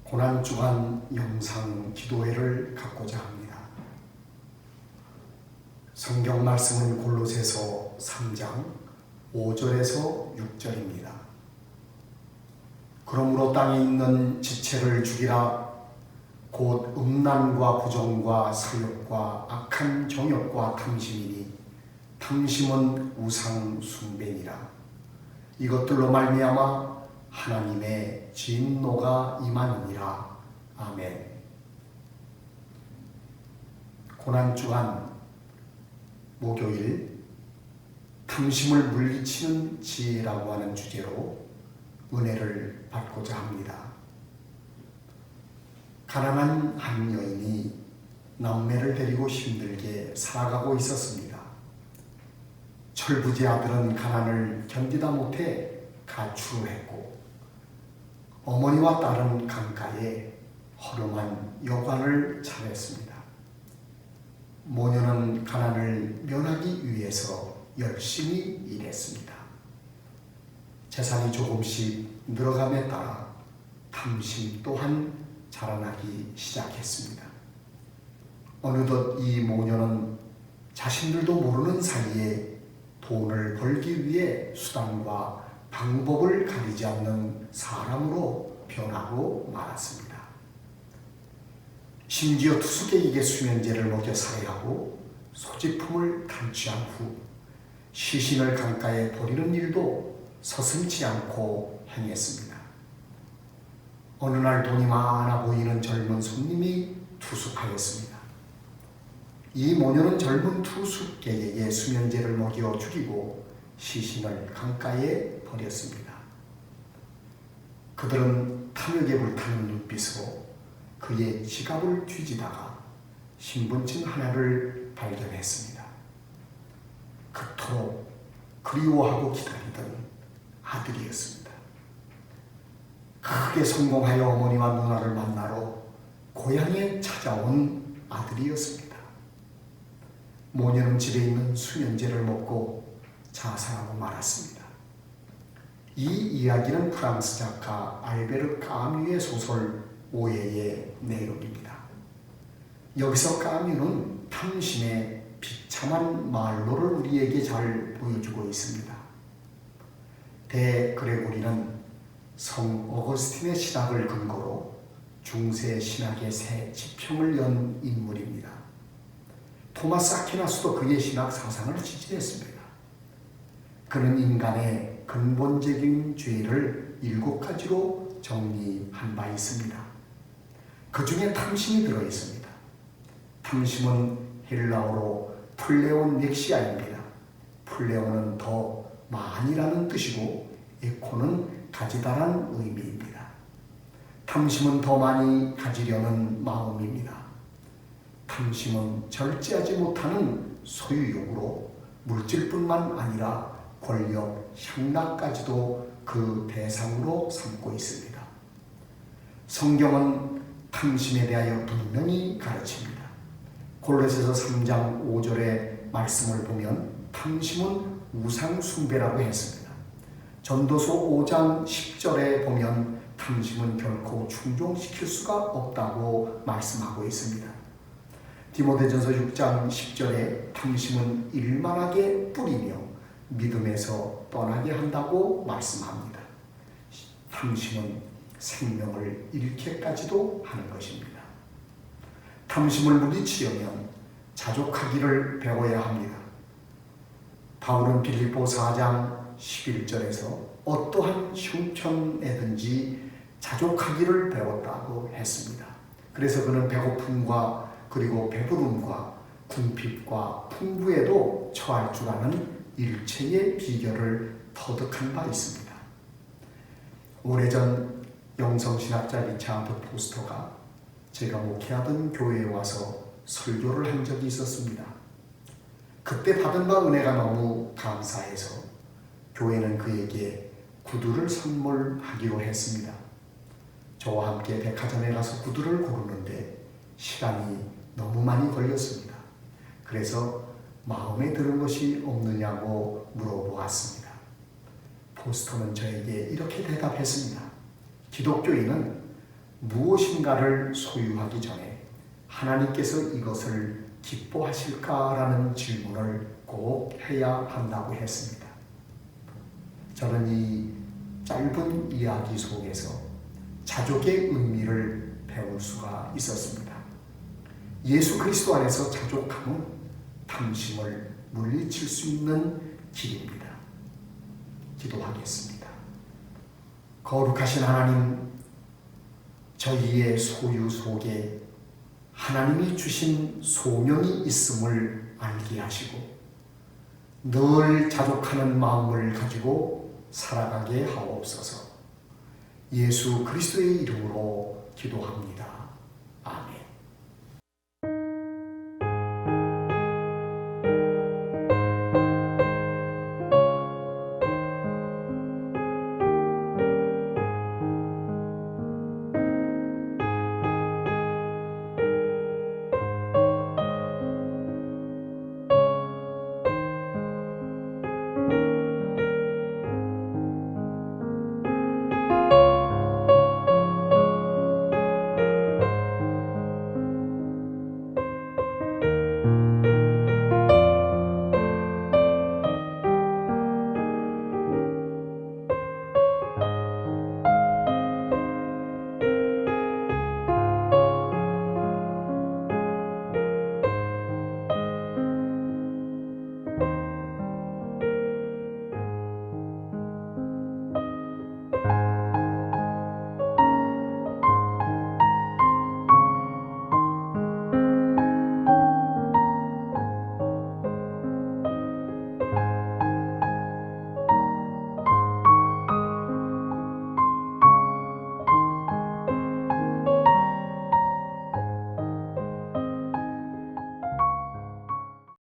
고난주간 영상 기도회를 갖고자 합니다. 성경 말씀은 골로새서 3장 5절에서 6절입니다. 그러므로 땅에 있는 지체를 죽이라. 곧 음란과 부정과 사욕과 악한 정욕과 탐심이니 탐심은 우상 숭배니라. 이것들로 말미암아 하나님의 진노가 임하느니라. 아멘. 고난주간 목요일 탐심을 물리치는 지혜라고 하는 주제로 은혜를 받고자 합니다. 가난한 한 여인이 남매를 데리고 힘들게 살아가고 있었습니다. 철부지 아들은 가난을 견디다 못해 가출을 했고, 어머니와 딸은 강가에 허름한 여관을 차렸습니다. 모녀는 가난을 면하기 위해서 열심히 일했습니다. 재산이 조금씩 늘어감에 따라 탐심 또한 자라나기 시작했습니다. 어느덧 이 모녀는 자신들도 모르는 사이에 돈을 벌기 위해 수단과 방법을 가리지 않는 사람으로 변하고 말았습니다. 심지어 투숙객에게 수면제를 먹여 살해하고 소지품을 탈취한 후 시신을 강가에 버리는 일도 서슴지 않고 행했습니다. 어느 날 돈이 많아 보이는 젊은 손님이 투숙하였습니다. 이 모녀는 젊은 투숙객에게 수면제를 먹여 죽이고 시신을 강가에 버렸습니다. 그들은 탐욕에 불타는 눈빛으로 그의 지갑을 뒤지다가 신분증 하나를 발견했습니다. 그토록 그리워하고 기다리던 아들이었습니다. 크게 성공하여 어머니와 누나를 만나러 고향에 찾아온 아들이었습니다. 모녀는 집에 있는 수면제를 먹고 자살하고 말았습니다. 이 이야기는 프랑스 작가 알베르 까뮈의 소설 오해의 내용입니다. 여기서 까뮈는 탐심의 비참한 말로를 우리에게 잘 보여주고 있습니다. 대그레고리는 성 어거스틴의 신학을 근거로 중세 신학의 새 지평을 연 인물입니다. 토마스 아퀴나스도 그의 신학 사상을 지지했습니다. 그는 인간의 근본적인 죄를 7가지로 정리한 바 있습니다. 그 중에 탐심이 들어있습니다. 탐심은 헬라어로 플레온 넥시아입니다. 플레온은 더 많이라는 뜻이고 에코는 가지다라는 의미입니다. 탐심은 더 많이 가지려는 마음입니다. 탐심은 절제하지 못하는 소유욕으로 물질뿐만 아니라 권력, 향락까지도 그 대상으로 삼고 있습니다. 성경은 탐심에 대하여 분명히 가르칩니다. 골로새서 3장 5절의 말씀을 보면 탐심은 우상 숭배라고 했습니다. 전도서 5장 10절에 보면 탐심은 결코 충족시킬 수가 없다고 말씀하고 있습니다. 디모데전서 6장 10절에 탐심은 일만하게 뿌리며 믿음에서 떠나게 한다고 말씀합니다. 탐심은 생명을 잃게까지도 하는 것입니다. 탐심을 물리치려면 자족하기를 배워야 합니다. 바울은 빌립보 4장 11절에서 어떠한 형편에든지 자족하기를 배웠다고 했습니다. 그래서 그는 배고픔과 그리고 배부름과 궁핍과 풍부에도 처할 줄 아는 일체의 비결을 터득한 바 있습니다. 오래전 영성신학자 리차드 포스터가 제가 목회하던 교회에 와서 설교를 한 적이 있었습니다. 그때 받은 바 은혜가 너무 감사해서 교회는 그에게 구두를 선물하기로 했습니다. 저와 함께 백화점에 가서 구두를 고르는데 시간이 너무 많이 걸렸습니다. 그래서 마음에 드는 것이 없느냐고 물어보았습니다. 포스터는 저에게 이렇게 대답했습니다. 기독교인은 무엇인가를 소유하기 전에 하나님께서 이것을 기뻐하실까라는 질문을 꼭 해야 한다고 했습니다. 저는 이 짧은 이야기 속에서 자족의 의미를 배울 수가 있었습니다. 예수 그리스도 안에서 자족함은 탐심을 물리칠 수 있는 길입니다. 기도하겠습니다. 거룩하신 하나님, 저희의 소유 속에 하나님이 주신 소명이 있음을 알게 하시고 늘 자족하는 마음을 가지고 살아가게 하옵소서. 예수 그리스도의 이름으로 기도합니다.